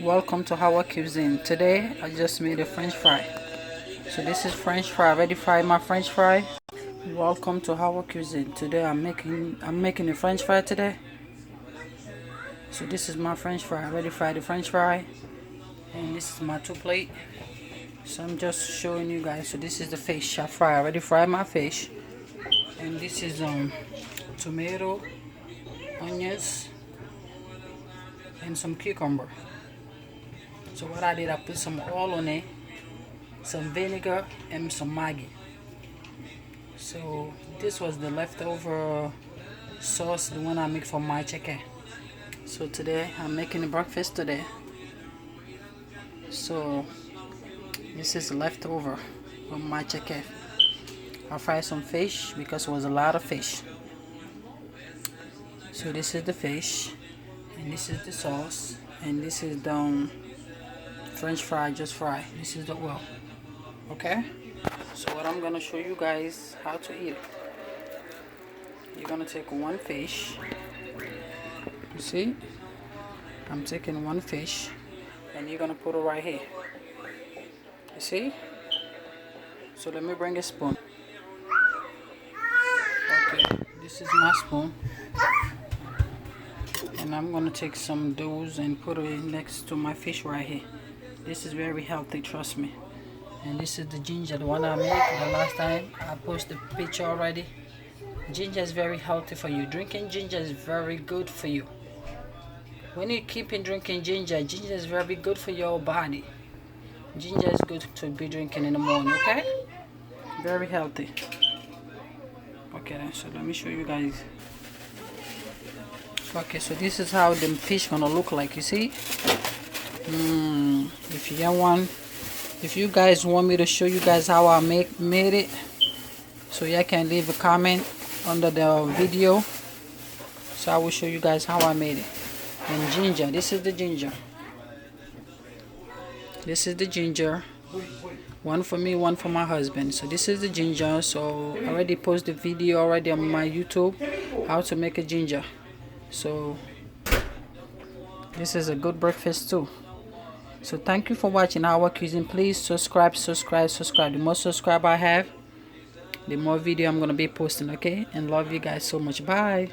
Welcome to our cuisine. Today I just made a french fry. So this is french fry. Ready fry my french fry. Welcome to our cuisine. Today I'm making a french fry today. So this is my french fry. Ready fry the french fry. And this is my 2 plate. So I'm just showing you guys. So this is the fish I fry. I already fried my fish. And this is tomato, onions, and some cucumber. So what I did, I put some oil on it, some vinegar, and some Maggi. So this was the leftover sauce, the one I make for my chicken. So today I'm making the breakfast today. So this is leftover from my chicken. I fried some fish because it was a lot of fish. So this is the fish, and this is the sauce, and this is the french fry just fried. This is the oil. Okay? So what I'm gonna show you guys how to eat it. You're gonna take one fish. You see? I'm taking one fish, and you're gonna put it right here. You see? So let me bring a spoon. Okay, this is my spoon. And I'm gonna take some doughs and put it next to my fish right here. This is very healthy, trust me. And this is the ginger, the one I made the last time. I posted the picture already. Ginger is very healthy for you. Drinking ginger is very good for you. When you keep drinking ginger, ginger is very good for your body. Ginger is good to be drinking in the morning, okay? Very healthy. Okay then, so let me show you guys. Okay, so this is how the fish gonna look like, you see? If you guys want me to show you guys how I made it, so you can leave a comment under the video. So I will show you guys how I made it. And ginger, this is the ginger. This is the ginger. One for me, one for my husband. So this is the ginger. So I already posted the video already on my YouTube how to make a ginger. So this is a good breakfast too. So thank you for watching our cuisine. Please subscribe. The more subscribe I have, the more video I'm gonna be posting. Okay, and love you guys so much. Bye.